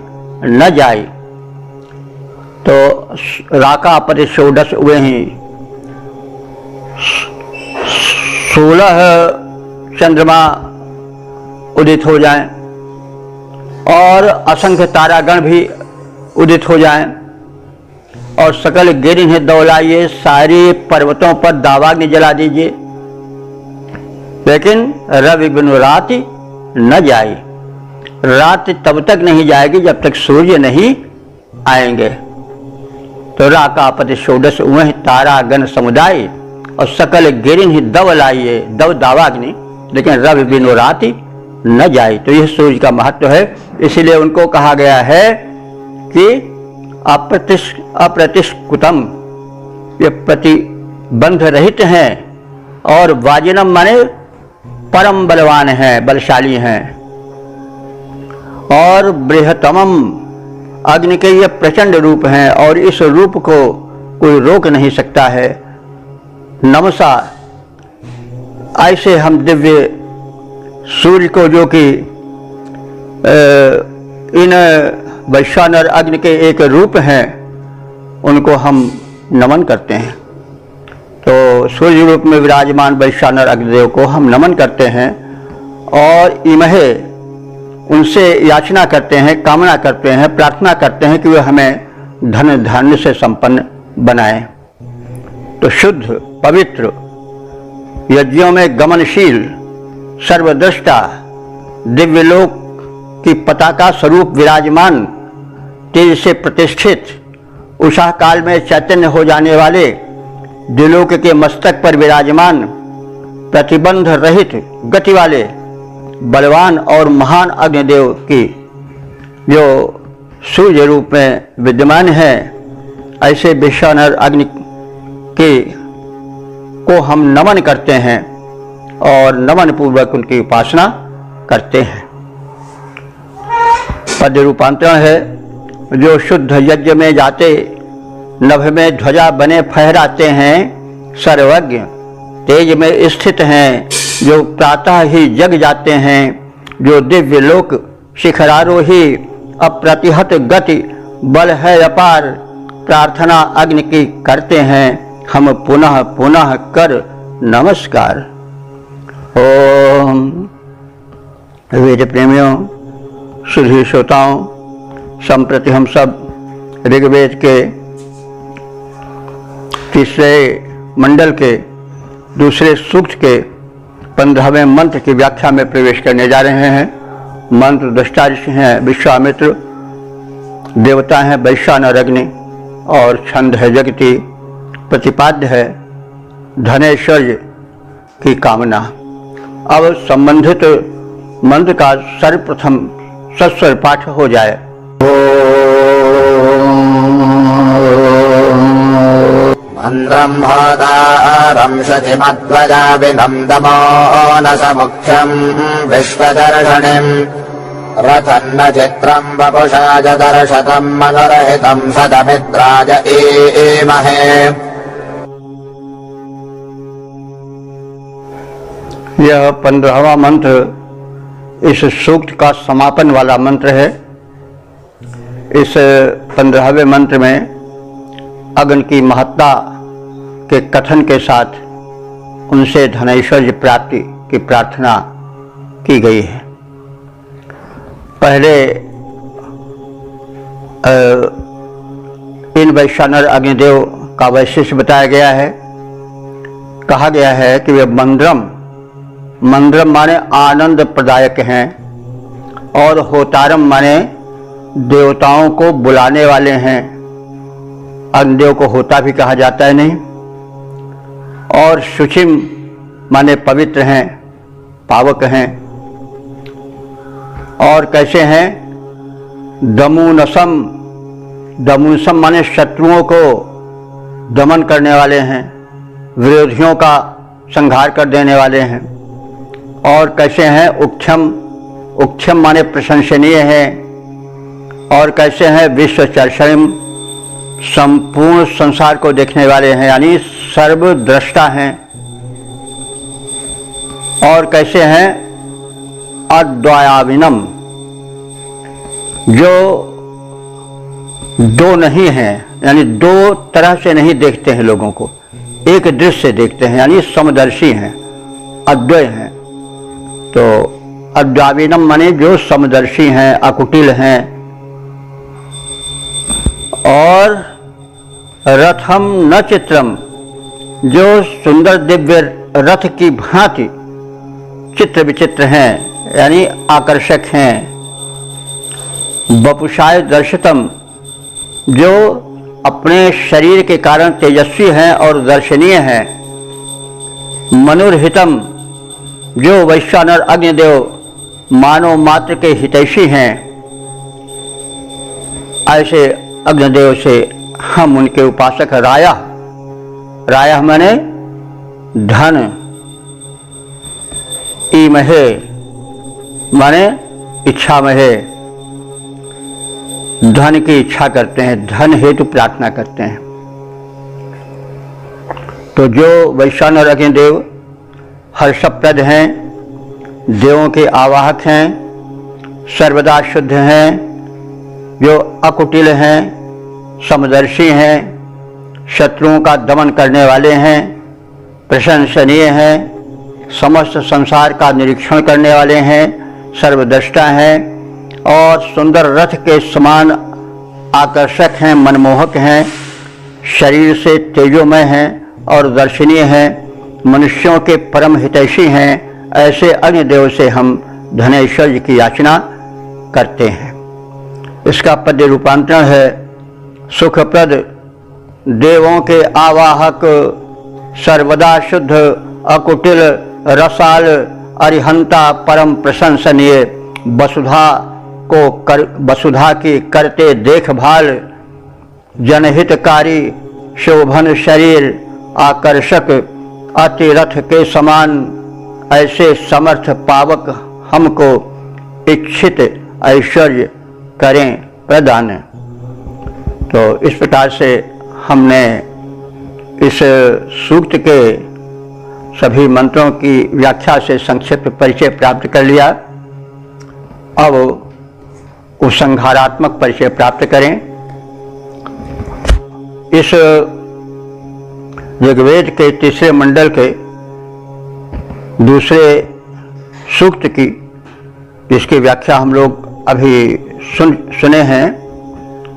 [SPEAKER 1] न जाई। तो राका प्रतिशोडस वही 16 चंद्रमा उदित हो जाएं और असंख्य तारागण भी उदित हो जाएं, और सकल गिरिन है दौलाइए, सारे पर्वतों पर दावाग्नि जला दीजिए, लेकिन रवि बिनु राति न जाए, रात तब तक नहीं जाएगी जब तक सूर्य नहीं आएंगे। तो राका पति षोडश वह तारागण समुदाय और सकल गिरिन ही दव लाइए, दव दावाग्नि, लेकिन रवि बिनु राति न जाए। तो यह सूर्य का महत्व है, इसीलिए उनको कहा गया है कि अप्रतिष्कुतम, ये प्रतिबंध रहित हैं, और वाजिनम माने परम बलवान हैं, बलशाली हैं, और बृहतमम अग्नि के ये प्रचंड रूप हैं और इस रूप को कोई रोक नहीं सकता है। नमसा, ऐसे हम दिव्य सूर्य को, जो कि इन वैश्वानर अग्नि के एक रूप हैं, उनको हम नमन करते हैं। तो सूर्य रूप में विराजमान वैश्वानर अग्निदेव को हम नमन करते हैं और इमहे उनसे याचना करते हैं, कामना करते हैं, प्रार्थना करते हैं कि वे हमें धन धान्य से संपन्न बनाएं। तो शुद्ध पवित्र यज्ञों में गमनशील सर्वद्रष्टा दिव्यलोक की पताका स्वरूप विराजमान, तेज से प्रतिष्ठित, उषा काल में चैतन्य हो जाने वाले, दिलोक के मस्तक पर विराजमान, प्रतिबंध रहित गति वाले, बलवान और महान अग्निदेव की जो सूर्य रूप में विद्यमान है, ऐसे वैश्वानर अग्नि के को हम नमन करते हैं और नमन पूर्वक उनकी उपासना करते हैं। पद रूपांतरण है, जो शुद्ध यज्ञ में जाते नभ में ध्वजा बने फहराते हैं, सर्वज्ञ तेज में स्थित हैं, जो प्रातः ही जग जाते हैं, जो दिव्य लोक शिखरारोही, अप्रतिहत गति बल है अपार, प्रार्थना अग्नि की करते हैं हम पुनः पुनः कर नमस्कार। ओम। वेद प्रेमियों, सुधी श्रोताओं, संप्रति हम सब ऋग्वेद के तीसरे मंडल के दूसरे सूक्त के 15वें मंत्र की व्याख्या में प्रवेश करने जा रहे हैं। मंत्र दृष्टा ऋषि हैं विश्वामित्र, देवता हैं वैश्वानर अग्नि और छंद है जगति। प्रतिपाद्य है धनेश्वर्य की कामना। अब संबंधित मंत्र का सर्वप्रथम सस्वर पाठ हो जाए।
[SPEAKER 2] मन्द्रम् भवतारं शतिमध्वजाभिनन्दमो न समुख्यम् विश्वदर्शनिम् रथन्न चित्रम् वपुषा च दर्शतम् मधुरहितम् सदमित्राज ईमहे।
[SPEAKER 1] यह 15वां मंत्र इस सूक्त का समापन वाला मंत्र है। इस 15वें मंत्र में अग्नि की महत्ता के कथन के साथ उनसे धनैश्वर्य प्राप्ति की प्रार्थना की गई है। पहले इन वैश्वानर अग्निदेव का वैशिष्ट्य बताया गया है। कहा गया है कि वे मंद्रम माने आनंद प्रदायक हैं और होतारम माने देवताओं को बुलाने वाले हैं। अग्निदेव को होता भी कहा जाता है नहीं। और शुचिम माने पवित्र हैं, पावक हैं। और कैसे हैं? दमूनसम माने शत्रुओं को दमन करने वाले हैं, विरोधियों का संहार कर देने वाले हैं। और कैसे हैं? उक्षम माने प्रशंसनीय है। और कैसे हैं? विश्व चर्षणिम, संपूर्ण संसार को देखने वाले हैं, यानी सर्वद्रष्टा हैं। और कैसे हैं? अद्वयाविनम, जो दो नहीं हैं, यानी दो तरह से नहीं देखते हैं लोगों को, एक दृष्टि से देखते हैं, यानी समदर्शी हैं, अद्वय हैं। तो अद्वाविनम माने जो समदर्शी हैं, अकुटिल हैं। और रथम न चित्रम, जो सुंदर दिव्य रथ की भांति चित्र विचित्र हैं, यानी आकर्षक हैं। वपुषाय दर्शितम, जो अपने शरीर के कारण तेजस्वी हैं और दर्शनीय हैं। मनुरहितम, जो वैश्वानर अग्निदेव मानव मात्र के हितैषी हैं। ऐसे अग्निदेव से हम उनके उपासक रायः माने धन, ईमहे माने इच्छा महे, धन की इच्छा करते हैं, धन हेतु प्रार्थना करते हैं। तो जो वैश्वानर अग्निदेव हर्षप्रद हैं, देवों के आवाहक हैं, सर्वदा शुद्ध हैं, जो अकुटिल हैं, समदर्शी हैं, शत्रुओं का दमन करने वाले हैं, प्रशंसनीय हैं, समस्त संसार का निरीक्षण करने वाले हैं, सर्वद्रष्टा हैं और सुंदर रथ के समान आकर्षक हैं, मनमोहक हैं, शरीर से तेजोमय हैं और दर्शनीय हैं, मनुष्यों के परम हितैषी हैं। ऐसे अग्निदेव से हम धनैश्वर्य की याचना करते हैं। इसका पद्य रूपांतरण है, सुखप्रद देवों के आवाहक, सर्वदा शुद्ध अकुटिल रसाल, अरिहंता परम प्रशंसनीय, वसुधा को वसुधा की करते देखभाल, जनहितकारी शोभन शरीर आकर्षक अतिरथ के समान, ऐसे समर्थ पावक हमको इच्छित ऐश्वर्य करें प्रदान। तो इस प्रकार से हमने इस सूक्त के सभी मंत्रों की व्याख्या से संक्षिप्त परिचय प्राप्त कर लिया। अब उपसंहारात्मक परिचय प्राप्त करें। इस ऋग्वेद के तीसरे मंडल के दूसरे सूक्त की, जिसकी व्याख्या हम लोग अभी सुने हैं,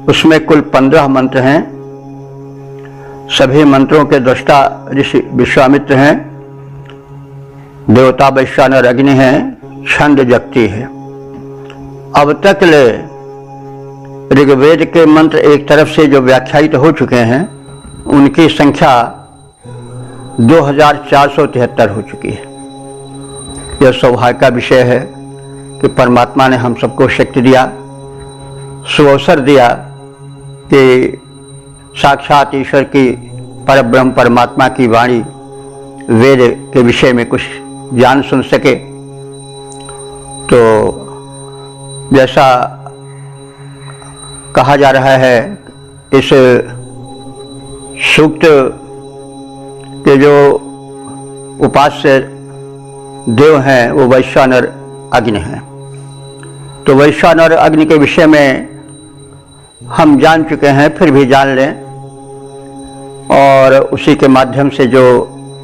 [SPEAKER 1] उसमें कुल 15 मंत्र हैं। सभी मंत्रों के दृष्टा ऋषि विश्वामित्र हैं, देवता वैश्वानर अग्नि हैं, छंद जगती है। अब तक ले ऋग्वेद के मंत्र एक तरफ से जो व्याख्यायित हो चुके हैं, उनकी संख्या 2473 हो चुकी है। यह सौभाग्य का विषय है कि परमात्मा ने हम सबको शक्ति दिया, सुअवसर दिया कि साक्षात ईश्वर की परब्रह्म परमात्मा की वाणी वेद के विषय में कुछ ज्ञान सुन सके। तो जैसा कहा जा रहा है, इस सूक्त के जो उपास्य देव हैं वो वैश्वानर अग्नि हैं। तो वैश्वानर अग्नि के विषय में हम जान चुके हैं, फिर भी जान लें, और उसी के माध्यम से जो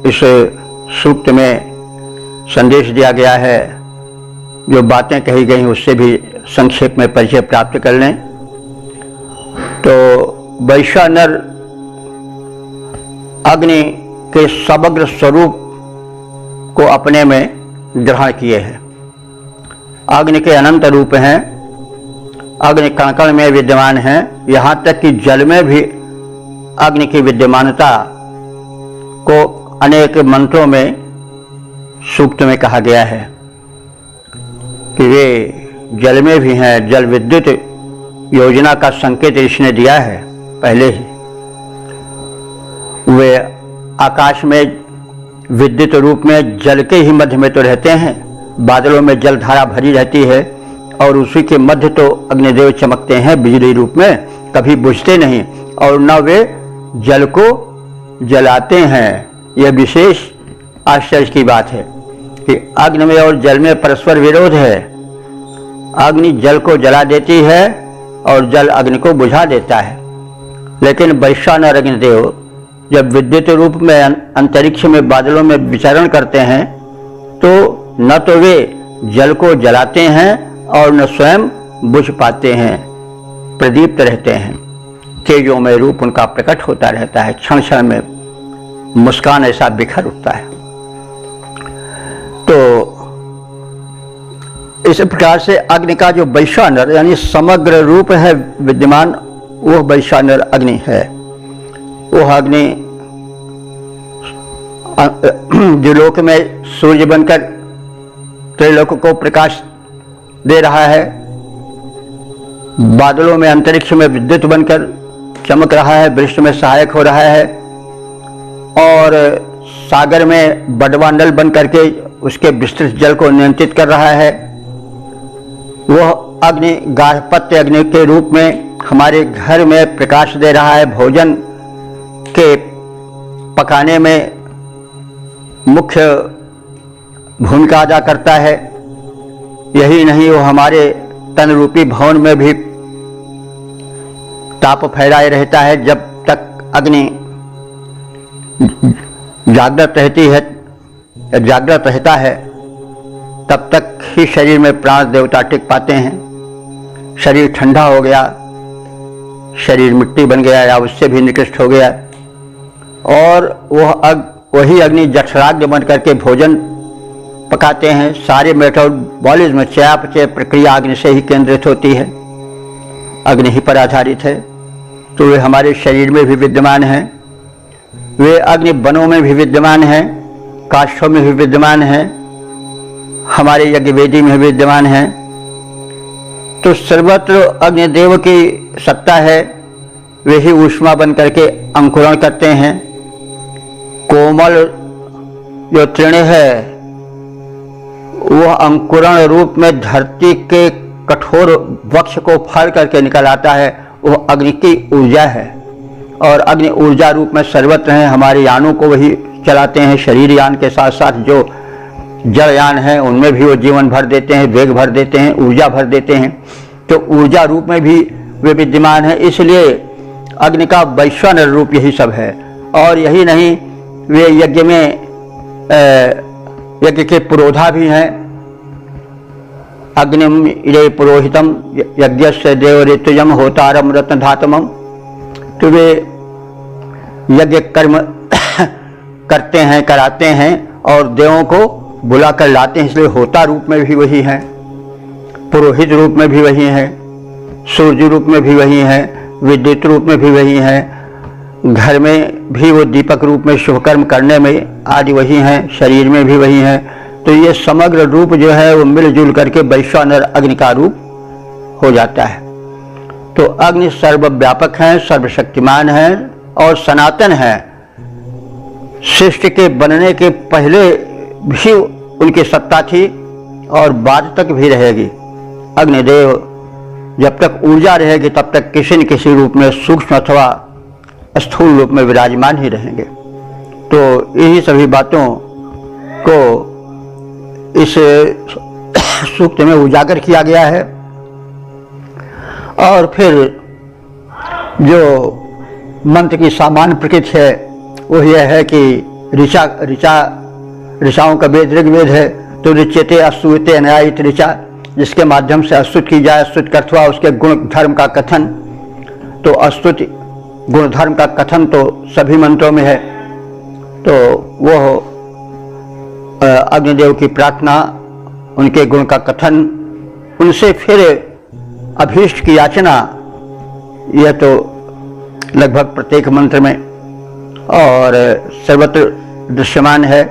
[SPEAKER 1] इस सूक्त में संदेश दिया गया है, जो बातें कही गई उससे भी संक्षेप में परिचय प्राप्त कर लें। तो वैश्वानर अग्नि के समग्र स्वरूप को अपने में ग्रहण किए हैं। अग्नि के अनंत रूप हैं, अग्नि कण कण में विद्यमान हैं, यहाँ तक कि जल में भी अग्नि की विद्यमानता को अनेक मंत्रों में सूक्त में कहा गया है कि वे जल में भी हैं। जल विद्युत योजना का संकेत इसने दिया है पहले ही। वे आकाश में विद्युत रूप में जल के ही मध्य में तो रहते हैं, बादलों में जल धारा भरी रहती है, और उसी के मध्य तो अग्निदेव चमकते हैं बिजली रूप में, कभी बुझते नहीं, और न वे जल को जलाते हैं। यह विशेष आश्चर्य की बात है कि अग्नि में और जल में परस्पर विरोध है। अग्नि जल को जला देती है और जल अग्नि को बुझा देता है, लेकिन वैश्वानर अग्निदेव जब विद्युत रूप में अंतरिक्ष में बादलों में विचरण करते हैं, तो न तो वे जल को जलाते हैं और न स्वयं बुझ पाते हैं, प्रदीप्त रहते हैं। तेजोमय रूप उनका प्रकट होता रहता है, क्षण क्षण में मुस्कान ऐसा बिखर उठता है। तो इस प्रकार से अग्नि का जो वैश्वानर यानी समग्र रूप है विद्यमान, वह वैश्वानर अग्नि है। वह अग्नि द्विलोक में सूर्य बनकर त्रिलोक को प्रकाश दे रहा है, बादलों में अंतरिक्ष में विद्युत बनकर चमक रहा है, वृष्टि में सहायक हो रहा है, और सागर में बड़वानल बन करके उसके विस्तृत जल को नियंत्रित कर रहा है। वह अग्नि गार्हपत्य अग्नि के रूप में हमारे घर में प्रकाश दे रहा है, भोजन के पकाने में मुख्य भूमिका अदा करता है। यही नहीं, वो हमारे तन रूपी भवन में भी ताप फैलाए रहता है। जब तक अग्नि जागृत रहती है, जागृत रहता है, तब तक ही शरीर में प्राण देवता टिक पाते हैं। शरीर ठंडा हो गया, शरीर मिट्टी बन गया या उससे भी निकृष्ट हो गया, और वही अग्नि जठराग्नि बन करके भोजन पकाते हैं। सारे मेटाबॉलिज्म चयापचय प्रक्रिया अग्नि से ही केंद्रित होती है, अग्नि ही पर आधारित है। तो वे हमारे शरीर में भी विद्यमान हैं, वे अग्नि वनों में भी विद्यमान हैं, काष्ठों में भी विद्यमान हैं, हमारे यज्ञ वेदी में विद्यमान हैं। तो सर्वत्र अग्निदेव की सत्ता है, वे ही ऊष्मा बन करके अंकुरण करते हैं। कोमल जो तृण है वह अंकुरण रूप में धरती के कठोर वृक्ष को फाड़ करके निकल आता है, वह अग्नि की ऊर्जा है। और अग्नि ऊर्जा रूप में सर्वत्र हैं। हमारे यानों को वही चलाते हैं, शरीर यान के साथ साथ जो जलयान है उनमें भी वो जीवन भर देते हैं, वेग भर देते हैं, ऊर्जा भर देते हैं। तो ऊर्जा रूप में भी वे विद्यमान है, इसलिए अग्नि का वैश्वानर रूप यही सब है। और यही नहीं, वे यज्ञ में यज्ञ के पुरोधा भी हैं। अग्निम इरे पुरोहितम यज्ञस्य देव ऋतुजम होतारम रत्न धातमम। तो वे यज्ञ कर्म करते हैं, कराते हैं और देवों को बुला कर लाते हैं, इसलिए होता रूप में भी वही है, पुरोहित रूप में भी वही है, सूर्य रूप में भी वही है, विद्युत रूप में भी वही है, घर में भी वो दीपक रूप में शुभ कर्म करने में आदि वही हैं, शरीर में भी वही हैं। तो ये समग्र रूप जो है वो मिलजुल करके वैश्वानर अग्नि का रूप हो जाता है। तो अग्नि सर्वव्यापक हैं, सर्वशक्तिमान हैं और सनातन हैं। सृष्टि के बनने के पहले भी उनकी सत्ता थी और बाद तक भी रहेगी। अग्निदेव जब तक ऊर्जा रहेगी तब तक किसी न किसी रूप में सूक्ष्म अथवा स्थूल रूप में विराजमान ही रहेंगे। तो यही सभी बातों को इस सूक्त में उजागर किया गया है। और फिर जो मंत्र की सामान्य प्रकृति है वो यह है कि ऋचाओं का वेद ऋग्वेद है, तो ऋच्यते अस्तुते न्यायित ऋचा, जिसके माध्यम से अस्तुत की जाए, अस्तुत का अथवा उसके गुण धर्म का कथन। तो अस्तुति गुण धर्म का कथन तो सभी मंत्रों में है। तो वह अग्निदेव की प्रार्थना, उनके गुण का कथन, उनसे फिर अभीष्ट की याचना, यह तो लगभग प्रत्येक मंत्र में और सर्वत्र दृश्यमान है।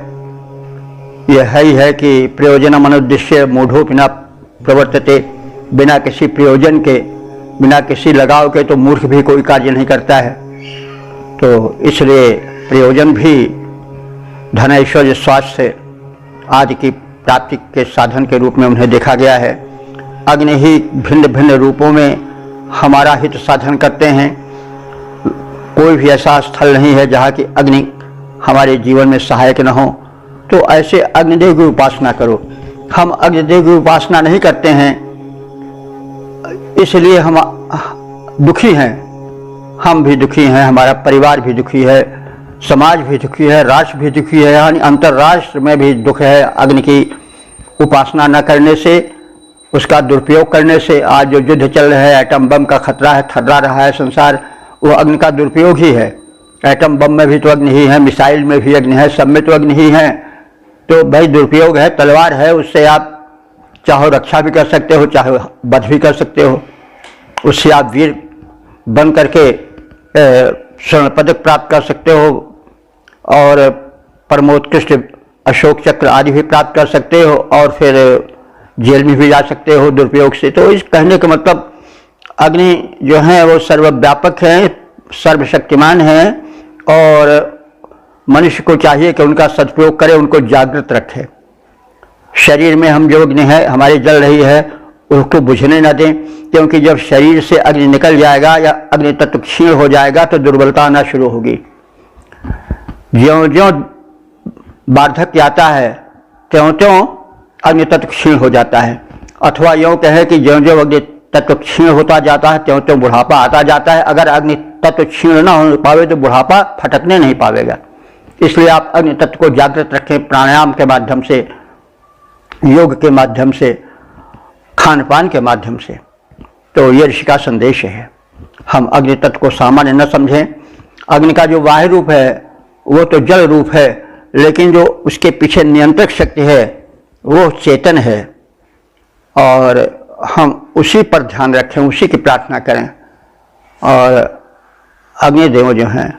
[SPEAKER 1] यह ही है कि प्रयोजनम अनुद्देश्य मूढ़ो बिना प्रवर्तते, बिना किसी प्रयोजन के, बिना किसी लगाव के तो मूर्ख भी कोई कार्य नहीं करता है। तो इसलिए प्रयोजन भी धन ऐश्वर्य स्वास्थ्य आदि की प्राप्ति के साधन के रूप में उन्हें देखा गया है। अग्नि ही भिन्न भिन्न रूपों में हमारा हित साधन करते हैं। कोई भी ऐसा स्थल नहीं है जहाँ की अग्नि हमारे जीवन में सहायक न हो। तो ऐसे अग्निदेव की उपासना करो। हम अग्निदेव की उपासना नहीं करते हैं, इसलिए हम दुखी हैं। हम भी दुखी हैं, हमारा परिवार भी दुखी है, समाज भी दुखी है, राष्ट्र भी दुखी है, यानी अंतर्राष्ट्र में भी दुख है। अग्नि की उपासना न करने से, उसका दुरुपयोग करने से आज जो युद्ध चल रहा है, एटम बम का खतरा है, थर्रा रहा है संसार, वो अग्नि का दुरुपयोग ही है। एटम बम में भी तो अग्नि ही है, मिसाइल में भी अग्नि है, सब में तो अग्नि ही है। तो भाई दुरुपयोग है, तलवार है, उससे आप चाहो रक्षा भी कर सकते हो, चाहे वध भी कर सकते हो। उससे आप वीर बन करके स्वर्ण पदक प्राप्त कर सकते हो और परमोत्कृष्ट अशोक चक्र आदि भी प्राप्त कर सकते हो और फिर जेल में भी जा सकते हो दुरुपयोग से। तो इस कहने का मतलब अग्नि जो है वो सर्वव्यापक है, सर्वशक्तिमान है और मनुष्य को चाहिए कि उनका सदुपयोग करे, उनको जागृत रखे। शरीर में हम जो अग्नि है हमारी जल रही है उसको बुझने न दें, क्योंकि जब शरीर से अग्नि निकल जाएगा या अग्नि तत्व क्षीण हो जाएगा तो दुर्बलता आना शुरू होगी। ज्यों ज्यों वार्धक्य आता है त्यों त्यों अग्नि तत्व क्षीण हो जाता है। अथवा यूँ कहें कि ज्यों ज्यों अग्नि तत्व क्षीण होता जाता है त्यों त्यों बुढ़ापा आता जाता है। अगर अग्नि तत्व क्षीण न हो पावे तो बुढ़ापा फटकने नहीं पावेगा। इसलिए आप अग्नि तत्व को जागृत रखें प्राणायाम के माध्यम से, योग के माध्यम से, खान पान के माध्यम से। तो ये ऋषि का संदेश है। हम अग्नि तत्व को सामान्य न समझें। अग्नि का जो बाह्य रूप है वो तो जल रूप है, लेकिन जो उसके पीछे नियंत्रक शक्ति है वो चेतन है और हम उसी पर ध्यान रखें, उसी की प्रार्थना करें। और अग्निदेव जो हैं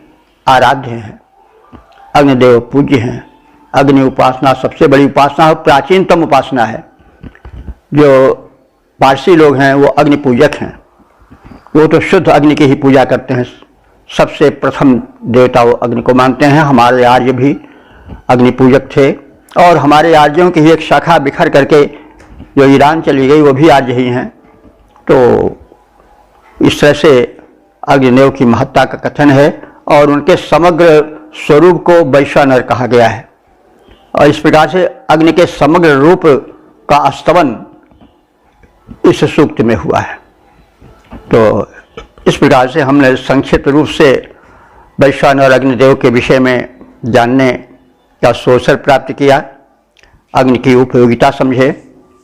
[SPEAKER 1] आराध्य हैं, अग्निदेव पूज्य हैं। अग्नि उपासना सबसे बड़ी उपासना है, प्राचीनतम उपासना है। जो पारसी लोग हैं वो अग्नि पूजक हैं, वो तो शुद्ध अग्नि की ही पूजा करते हैं, सबसे प्रथम देवता वो अग्नि को मानते हैं। हमारे आर्य भी अग्नि पूजक थे और हमारे आर्यों की ही एक शाखा बिखर करके जो ईरान चली गई वो भी आर्य ही हैं। तो इस तरह से अग्निदेव की महत्ता का कथन है और उनके समग्र स्वरूप को वैश्वानर कहा गया है और इस प्रकार से अग्नि के समग्र रूप का स्तवन इस सूक्त में हुआ है। तो इस प्रकार से हमने संक्षिप्त रूप से वैश्वानर अग्निदेव के विषय में जानने का अवसर प्राप्त किया, अग्नि की उपयोगिता समझे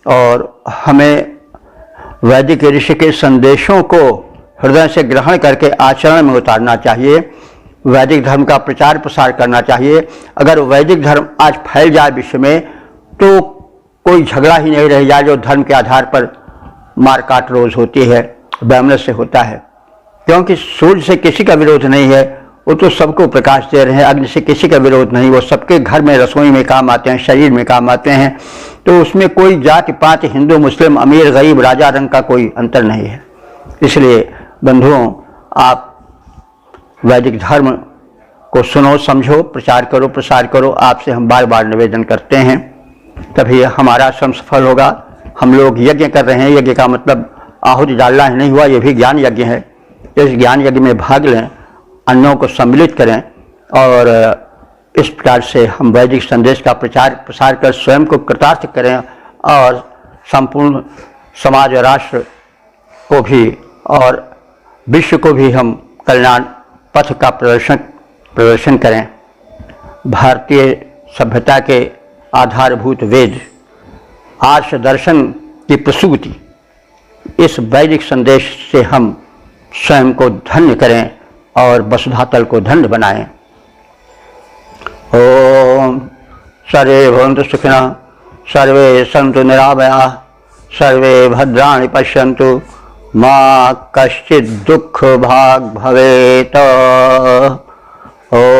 [SPEAKER 1] और हमें वैदिक ऋषि के संदेशों को हृदय से ग्रहण करके आचरण में उतारना चाहिए, वैदिक धर्म का प्रचार प्रसार करना चाहिए। अगर वैदिक धर्म आज फैल जाए विश्व में तो कोई झगड़ा ही नहीं रह जाए जो धर्म के आधार पर मारकाट रोज होती है, वैमनस्य होता है, क्योंकि सूर्य से किसी का विरोध नहीं है, वो तो सबको प्रकाश दे रहे हैं। अग्नि से किसी का विरोध नहीं, वो सबके घर में रसोई में काम आते हैं, शरीर में काम आते हैं। तो उसमें कोई जाति पात, हिंदू मुस्लिम, अमीर गरीब, राजा रंग का कोई अंतर नहीं है। इसलिए बंधुओं, आप वैदिक धर्म को सुनो, समझो, प्रचार करो, प्रसार करो। आपसे हम बार बार निवेदन करते हैं, तभी हमारा श्रम सफल होगा। हम लोग यज्ञ कर रहे हैं, यज्ञ का मतलब आहुति डालना ही नहीं हुआ, ये भी ज्ञान यज्ञ है। इस ज्ञान यज्ञ में भाग लें, अन्यों को सम्मिलित करें और इस प्रकार से हम वैदिक संदेश का प्रचार प्रसार कर स्वयं को कृतार्थ करें और संपूर्ण समाज और राष्ट्र को भी और विश्व को भी हम कल्याण पथ का प्रदर्शन करें। भारतीय सभ्यता के आधारभूत वेद, आर्ष दर्शन की प्रसूति, इस वैदिक संदेश से हम स्वयं को धन्य करें और वसुधातल को धन्य बनाएं। ओम सर्वे भवन्तु सुखिनः, सर्वे सन्तु निरामयाः, सर्वे भद्राणि पश्यन्तु, मा कश्चित् दुःख भाग् भवेत्। ओम।